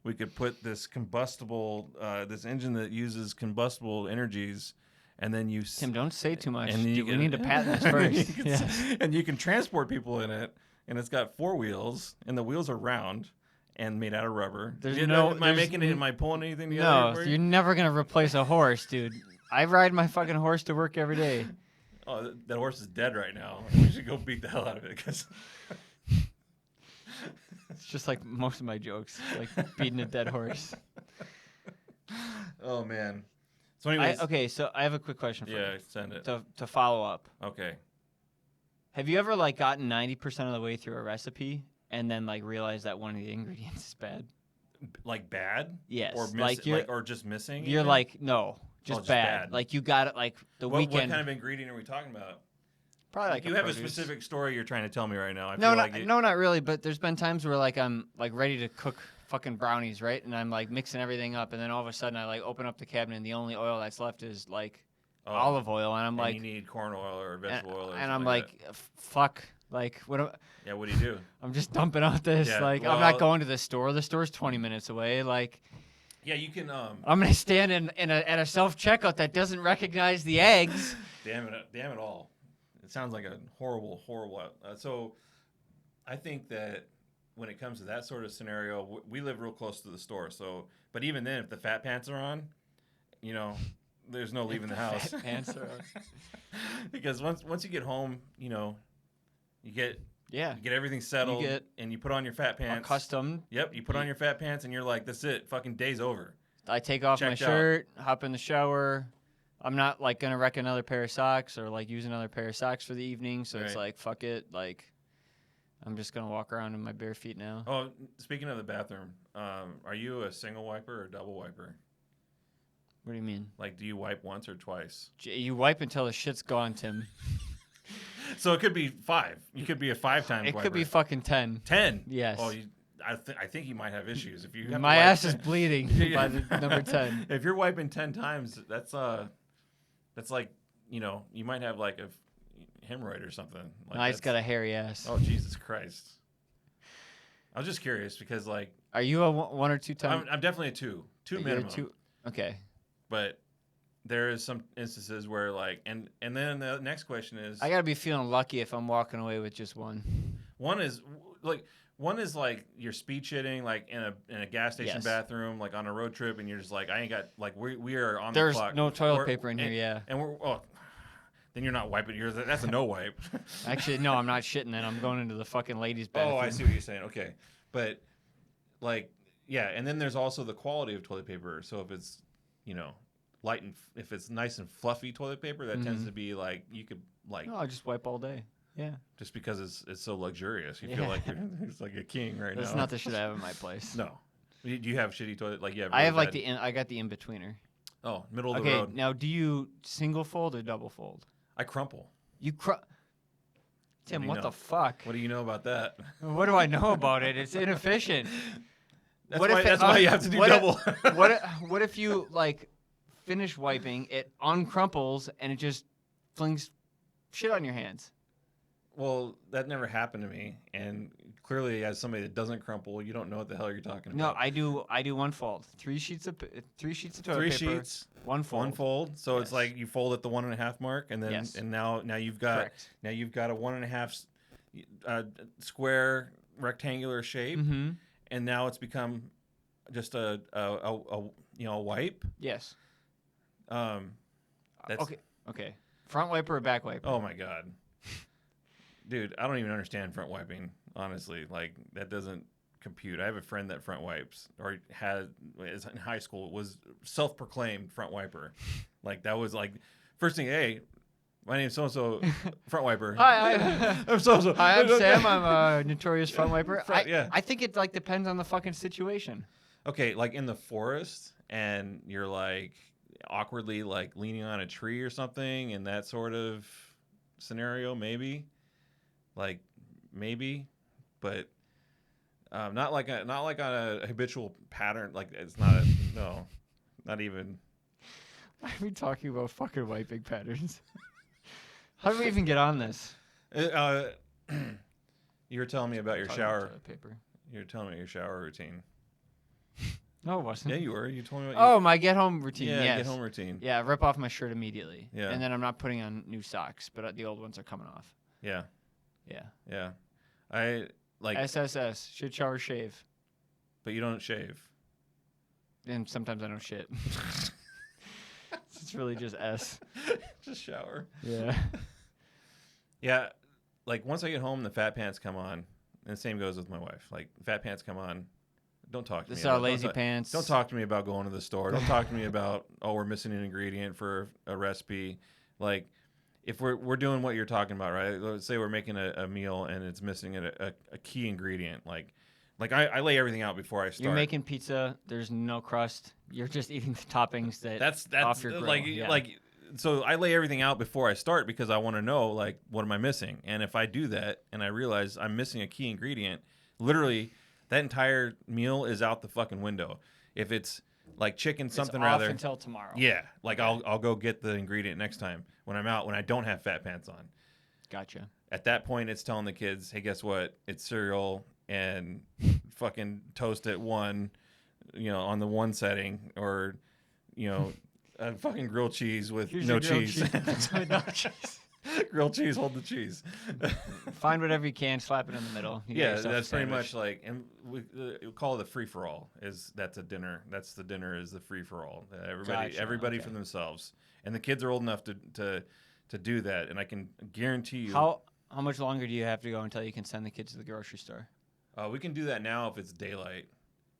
we could put this combustible, this engine that uses combustible energies, and then you Tim, don't say too much. and then Dude, we can- need to patent this and then first. you can Yeah. and you can transport people in it, and it's got 4 wheels, and the wheels are round and made out of rubber. There's You no- know, am I there's making it? Am I pulling anything together? No, for you're you? never gonna replace a horse, dude. I ride my fucking horse to work every day. Oh, that horse is dead right now. We should go beat the hell out of it because. It's just like most of my jokes, like beating a dead horse. Oh man. So anyways, Okay, so I have a quick question for yeah, you send it. to follow up. Okay. Have you ever like gotten 90% of the way through a recipe and then like realized that one of the ingredients is bad? Like bad? Yes. Or like you're or just missing? you're anything? like no, just, just bad. bad. Like you got it like the what weekend. kind of ingredient are we talking about? Probably like You have a produce. specific story you're trying to tell me right now. I No, feel not, like it, no, not really. But there's been times where like I'm like ready to cook fucking brownies, right? And I'm like mixing everything up, and then all of a sudden I like open up the cabinet, and the only oil that's left is like olive oil, and I'm and like, you need corn oil or and, vegetable oil. Or and something I'm like like, fuck, like what? that. Yeah, what do you do? I'm just dumping out this. Yeah, Like I'm well- not going to the store. The store's 20 minutes away. Like Yeah, you can. I'm gonna stand at a self checkout that doesn't recognize the eggs. Damn it all. It sounds like a horrible. So, I think that when it comes to that sort of scenario, we live real close to the store. So, but even then, if the fat pants are on, you know, there's no leaving the house. Fat pants are on. Because once you get home, you know, you get Yeah, everything settled, get and you put on your fat pants. accustomed. Yep, you put on your fat pants, and you're like, that's it. Fucking day's over. I take off my Checked out. shirt, hop in the shower. I'm not like gonna wreck another pair of socks or like use another pair of socks for the evening. So it's Right. like fuck it. Like I'm just gonna walk around in my bare feet now. Oh, speaking of the bathroom, are you a single wiper or a double wiper? What do you mean? Like, do you wipe once or twice? You wipe until the shit's gone, Tim. So it could be 5. You could be a 5-time It wiper. could be fucking 10. 10. Yes. Oh, I think you might have issues if you. Have to My wipe ass is 10 bleeding Yeah. by the number 10. If you're wiping 10 times, that's like, you know, you might have like a hemorrhoid or something. Like I just got that's- a hairy ass. Oh Jesus Christ! I was just curious because like Are you a 1 or 2 time? I'm definitely a 2 You're a minimum. 2. Okay. But there is some instances where like and then the next question is I gotta be feeling lucky if I'm walking away with just one. one is like you're speed shitting like in a gas station Yes. bathroom like on a road trip and you're just like I ain't got like we are on There's the clock. no toilet We're- paper in here. Yeah. and we're then you're not wiping yours. That's a no wipe. Actually, no, I'm not shitting. Then I'm going into the fucking ladies' bathroom. Oh, I see what you're saying. Okay, but like yeah, and then there's also the quality of toilet paper. So if it's you know light and if it's nice and fluffy toilet paper, that tends Mhm. to be like you could like No, I just wipe all day. Yeah. just because it's so luxurious. You feel Yeah. like you're it's like a king right That's now. not the shit I have in my place. No. Do you have shitty toilet? Like you have. I really have like bad- I got the in betweener. Oh, middle of the Okay, road. now do you single fold or double fold? I crumple. You Tim, do you what know? the fuck? What do you know about that? What do I know about it? It's inefficient. That's What why, if it that's why you have to do double. What if you like finish wiping, it uncrumples and it just flings shit on your hands? Well, that never happened to me, and clearly, as somebody that doesn't crumple, you don't know what the hell you're talking No, about. I do one fold. 3 sheets of toilet 3 paper. sheets, One fold. one fold. So it's Yes. like you fold at the 1.5 mark, and then Yes. and now you've got Correct. now you've got a 1.5 square rectangular shape, Mm-hmm. and now it's become just a wipe. Yes. That's Okay. Front wiper or back wiper? Oh my god, dude, I don't even understand front wiping. Honestly, like that doesn't compute. I have a friend that front wipes or is in high school was self-proclaimed front wiper. Like that was like first thing. Hey, my name's so and so, front wiper. Hi, I'm so and so. Hi, I'm Sam. I'm a notorious front wiper. Yeah. I think it like depends on the fucking situation. Okay, like in the forest, and you're like awkwardly like leaning on a tree or something, in that sort of scenario, maybe, like maybe, but not like on a habitual pattern. Like it's not a no, not even. Why are we talking about fucking wiping patterns? How did we even get on this? You were telling me about your Talking about shower. toilet paper. You were telling me your shower routine. No, it wasn't. Yeah, you were. You told me about. Oh, my get home routine. yeah, Yes. get home routine. Yeah, rip off my shirt immediately. Yeah. And then I'm not putting on new socks, but the old ones are coming off. Yeah, Yeah. yeah. I like, SSS. Shit, shower, shave. but you don't shave. And sometimes I don't shit. It's really just S. Just shower. Yeah. Yeah, like once I get home, the fat pants come on, and the same goes with my wife. Like fat pants come on, don't talk to This me. is our about- lazy don't ta- pants. Don't talk to me about going to the store. Don't talk to me about we're missing an ingredient for a recipe. Like if we're doing what you're talking about, right? Let's say we're making a meal and it's missing a key ingredient. Like I lay everything out before I start. You're making pizza. There's no crust. You're just eating the toppings that's off your grill. like Yeah. like so I lay everything out before I start because I want to know like what am I missing, and if I do that and I realize I'm missing a key ingredient, literally that entire meal is out the fucking window. If it's like chicken something it's off rather until tomorrow. yeah, like I'll go get the ingredient next time when I'm out when I don't have fat pants on. Gotcha. At that point it's telling the kids, hey, guess what, it's cereal and fucking toast at one, on the one setting, or a fucking grilled cheese with Here's no your grilled cheese. With no cheese. Grilled cheese, hold the cheese. Find whatever you can, slap it in the middle. You get Yeah, yourself a that's pretty sandwich. much like, and we call it a free for all. That's a dinner. That's the dinner is the free for all. Gotcha, Everybody okay. for themselves, and the kids are old enough to do that. And I can guarantee you, How much longer do you have to go until you can send the kids to the grocery store? we can do that now if it's daylight,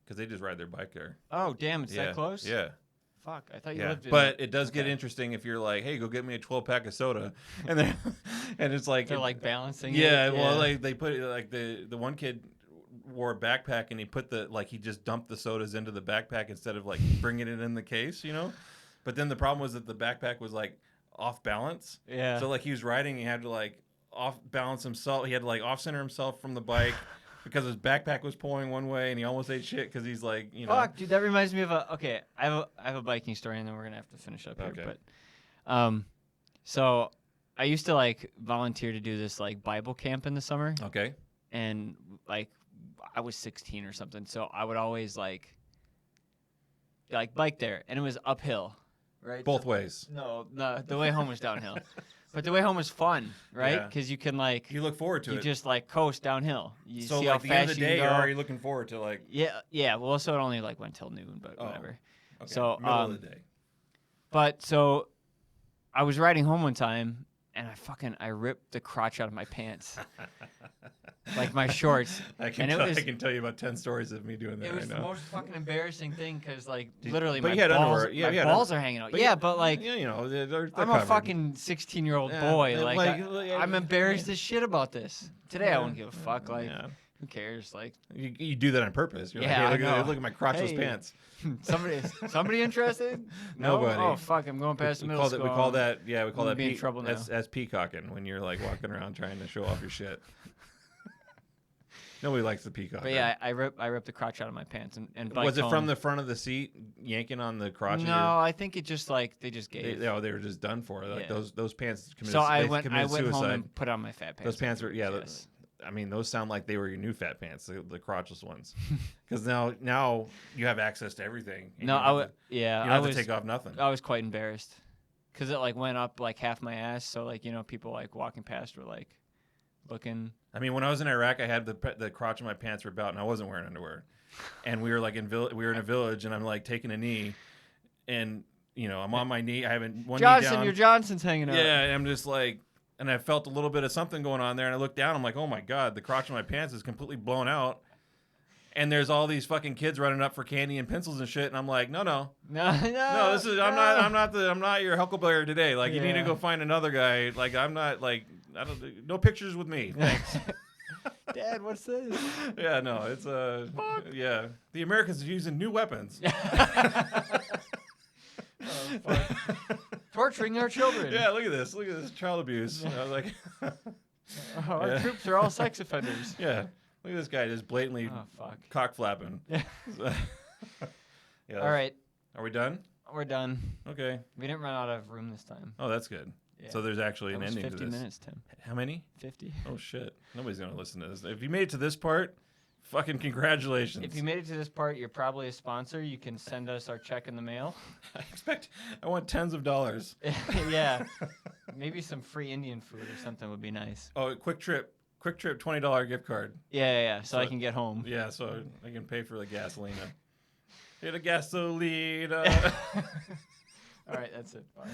because they just ride their bike there. Oh, damn, it's Yeah, that close? Yeah. Fuck, I thought you Yeah, lived in but it does get okay. interesting if you're like, "Hey, go get me a 12-pack of soda," and then and it's like They're like balancing yeah, it. well, they put it like the one kid wore a backpack and he put he just dumped the sodas into the backpack instead of like bringing it in the case, But then the problem was that the backpack was like off balance, Yeah. so like he was riding, he had to like off balance himself, he had to like off center himself from the bike. Because his backpack was pulling one way, and he almost ate shit because he's like, Fuck, dude, that reminds me of okay, I have a biking story, and then we're gonna have to finish up here. Okay. But, so I used to like volunteer to do this like Bible camp in the summer, Okay. and like I was 16 or something, so I would always like bike there, and it was uphill, right? Both ways. No, the way home was downhill, but the way home was fun, right? Yeah. Because you can like You look forward to you it. just like coast downhill. You So see like how the fast end of the you day, can you're go. already looking forward to like Yeah. Well, so it only like went till noon, but Oh. whatever. okay, So, middle of the day. But so I was riding home one time, and I ripped the crotch out of my pants, like my shorts. I and it was I can tell you about 10 stories of me doing that it right was the now. most fucking embarrassing thing because like Did- literally but my you had balls, underwear. Yeah, my you had balls are hanging out. but Yeah, you- but like yeah, they're I'm covered. a fucking 16-year-old Yeah, boy. yeah, Like, like, I'm embarrassed as shit about this. Today I wouldn't give a fuck. Like, yeah. who cares? Like, You do that on purpose. You're Yeah, like, hey, I know. look at my crotchless Hey. pants. somebody interested? No? Nobody. Oh fuck! I'm going past the middle school. We call that we call I'm that be in trouble now. That's peacocking when you're like walking around trying to show off your shit. Nobody likes the peacock. But yeah, I ripped the crotch out of my pants and biked was it home. from the front of the seat yanking on the crotch? of No, your- I think it just like they just gave. they were just done for. Like Yeah. those pants committed. So I they went committed home suicide. and put on my fat pants. Those pants were Yes. I mean, those sound like they were your new fat pants, the crotchless ones, because now you have access to everything. and No, you don't have to- yeah, you don't I have was to take off nothing. I was quite embarrassed because it like went up like half my ass. So like people like walking past were like looking. I mean, when I was in Iraq, I had the crotch of my pants ripped out, and I wasn't wearing underwear. And we were like we were in a village, and I'm like taking a knee, and I'm on my knee. I haven't one knee Johnson, down. your Johnson's hanging out. Yeah, and I'm just like, and I felt a little bit of something going on there, and I looked down. I'm like, oh my god, the crotch of my pants is completely blown out, and there's all these fucking kids running up for candy and pencils and shit, and I'm like, no, no. this is I'm not your huckleberry today. Like, you need to Yeah. go find another guy. Like, I'm not like no pictures with me. Thanks. Dad, what's this? Yeah, no, it's yeah. The Americans are using new weapons. Oh, fuck. Torturing our children. Yeah, look at this child abuse. I was like, Our Yeah. troops are all sex offenders. yeah, look at this guy just blatantly Oh, fuck. cock flapping. Yeah. Yeah. All right, Are we done? we're done. Okay. We didn't run out of room this time. Oh, that's good. Yeah. So there's actually That an was ending 50 to this. minutes, Tim. How many? 50. Oh shit! Nobody's gonna listen to this. If you made it to this part, fucking congratulations. If you made it to this part, you're probably a sponsor. You can send us our check in the mail. I want tens of dollars. Yeah. Maybe some free Indian food or something would be nice. Oh, quick trip $20 gift card. Yeah. So I So- can get home. Yeah, so I can pay for the gasolina. Get a gasolina. All right, that's it. Bye.